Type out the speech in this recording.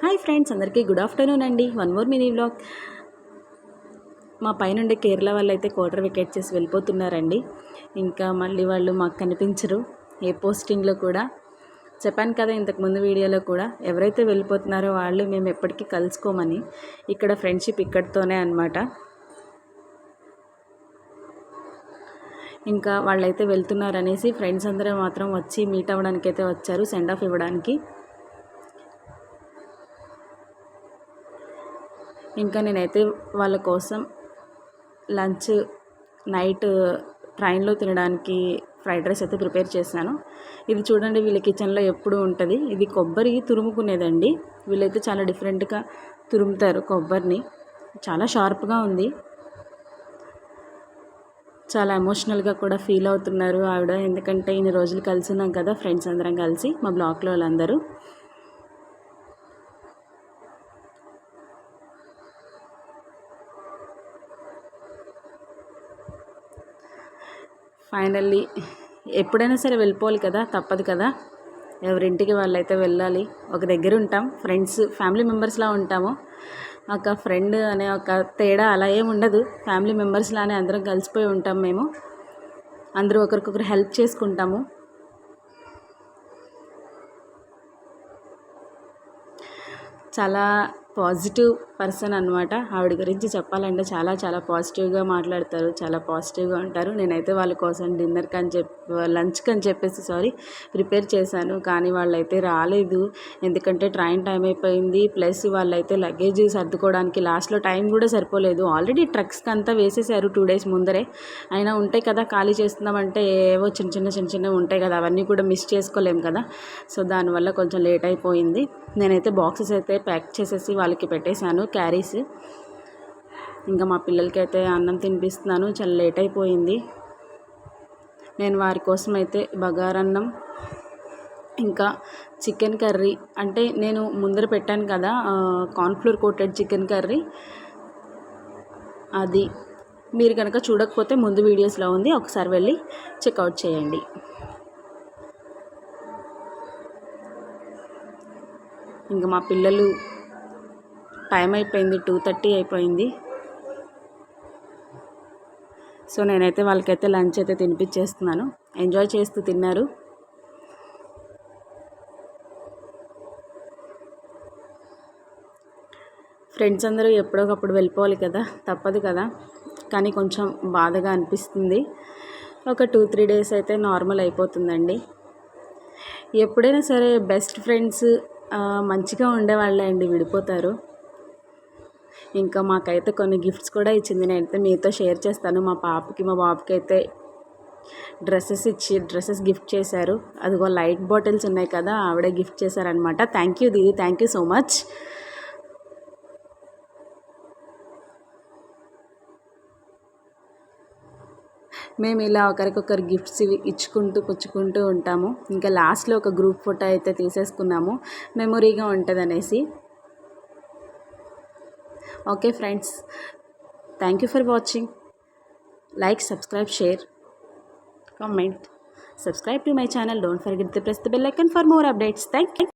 Hi friends, అందరికీ good afternoon అండి. One more mini vlog. మా పైనుండే కేరళ వాళ్ళు అయితే క్వార్టర్ వికెట్ చేసి వెళ్ళిపోతున్నారండి. ఇంకా మళ్ళీ వాళ్ళు మాకు కనిపించరు ఏ పోస్టింగ్లో కూడా. చెప్పాను కదా ఇంతకుముందు వీడియోలో కూడా, ఎవరైతే వెళ్ళిపోతున్నారో వాళ్ళు మేము ఎప్పటికీ కలుసుకోమని. ఇక్కడ ఫ్రెండ్షిప్ ఇక్కడితోనే అనమాట. ఇంకా వాళ్ళైతే వెళ్తున్నారనేసి ఫ్రెండ్స్ అందరూ మాత్రం వచ్చి మీట్ అవ్వడానికి అయితే వచ్చారు, సెండ్ ఆఫ్ ఇవ్వడానికి. ఇంకా నేనైతే వాళ్ళ కోసం లంచ్ నైట్ ట్రైన్లో తినడానికి ఫ్రైడ్ రైస్ అయితే ప్రిపేర్ చేశాను. ఇది చూడండి, వీళ్ళ కిచెన్లో ఎప్పుడు ఉంటుంది. ఇది కొబ్బరి తురుముకునేదండి. వీళ్ళైతే చాలా డిఫరెంట్గా తురుముతారు కొబ్బరిని. చాలా షార్ప్గా ఉంది. చాలా ఎమోషనల్గా కూడా ఫీల్ అవుతున్నారు ఆవిడ. ఎందుకంటే ఇన్ని రోజులు కలిసి ఉన్నాం కదా ఫ్రెండ్స్ అందరం కలిసి, మా బ్లాక్లో వాళ్ళందరూ. ఫైనల్లీ ఎప్పుడైనా సరే వెళ్ళిపోవాలి కదా, తప్పదు కదా. ఎవరింటికి వాళ్ళైతే వెళ్ళాలి. ఒక దగ్గర ఉంటాం, ఫ్రెండ్స్ ఫ్యామిలీ మెంబర్స్లా ఉంటాము. ఒక ఫ్రెండ్ అనే ఒక తేడా అలా ఏమి ఉండదు. ఫ్యామిలీ మెంబర్స్లానే అందరం కలిసిపోయి ఉంటాం మేము. అందరూ ఒకరికొకరు హెల్ప్ చేసుకుంటాము. చాలా పాజిటివ్ పర్సన్ అనమాట. ఆవిడ గురించి చెప్పాలంటే చాలా చాలా పాజిటివ్గా మాట్లాడతారు, చాలా పాజిటివ్గా ఉంటారు. నేనైతే వాళ్ళ కోసం డిన్నర్కి అని లంచ్కి అని చెప్పేసి ప్రిపేర్ చేశాను. కానీ వాళ్ళైతే రాలేదు, ఎందుకంటే ట్రైన్ టైం అయిపోయింది. ప్లస్ వాళ్ళైతే లగేజ్ సర్దుకోవడానికి లాస్ట్లో టైం కూడా సరిపోలేదు. ఆల్రెడీ ట్రక్స్కి అంతా వేసేసారు 2 days ముందరే. అయినా ఉంటాయి కదా, ఖాళీ చేస్తున్నామంటే ఏవో చిన్న చిన్నవి ఉంటాయి కదా, అవన్నీ కూడా మిస్ చేసుకోలేము కదా. సో దానివల్ల కొంచెం లేట్ అయిపోయింది. నేనైతే బాక్సెస్ అయితే ప్యాక్ చేసేసి వాళ్ళకి పెట్టేశాను, క్యారీస్. ఇంకా మా పిల్లలకి అయితే అన్నం తినిపిస్తున్నాను. చాలా లేట్ అయిపోయింది. నేను వారి కోసం అయితే బగారన్నం ఇంకా చికెన్ కర్రీ, అంటే నేను ముందర పెట్టాను కదా కార్న్ఫ్లోర్ కోటెడ్ చికెన్ కర్రీ, అది మీరు కనుక చూడకపోతే ముందు వీడియోస్లో ఉంది, ఒకసారి వెళ్ళి చెక్అవుట్ చేయండి. ఇంకా మా పిల్లలు టైం అయిపోయింది, 2:30 అయిపోయింది. సో నేనైతే వాళ్ళకైతే లంచ్ అయితే తినిపించేస్తున్నాను. ఎంజాయ్ చేస్తూ తిన్నారు. ఫ్రెండ్స్ అందరూ ఎప్పుడోకప్పుడు వెళ్ళిపోవాలి కదా, తప్పదు కదా. కానీ కొంచెం బాధగా అనిపిస్తుంది. ఒక 2-3 days అయితే నార్మల్ అయిపోతుందండి. ఎప్పుడైనా సరే బెస్ట్ ఫ్రెండ్స్ మంచిగా ఉండేవాళ్ళే అండి విడిపోతారు. ఇంకా మాకైతే కొన్ని గిఫ్ట్స్ కూడా ఇచ్చింది, నేనైతే మీతో షేర్ చేస్తాను. మా బాబుకి అయితే డ్రెస్సెస్ గిఫ్ట్ చేశారు. అదిగో లైట్ బాటిల్స్ ఉన్నాయి కదా, ఆవిడే గిఫ్ట్ చేశారనమాట. Thank you Didi, thank you so much. మేము ఇలా ఒకరికొకరు గిఫ్ట్స్ ఇచ్చుకుంటూ పుచ్చుకుంటూ ఉంటాము. ఇంకా లాస్ట్లో ఒక గ్రూప్ ఫోటో అయితే తీసేసుకున్నాము, మెమొరీగా ఉంటుంది అనేసి. Okay friends, thank you for watching. Like, subscribe, share, comment. Subscribe to my channel. Don't forget to press the bell icon for more updates. Thank you.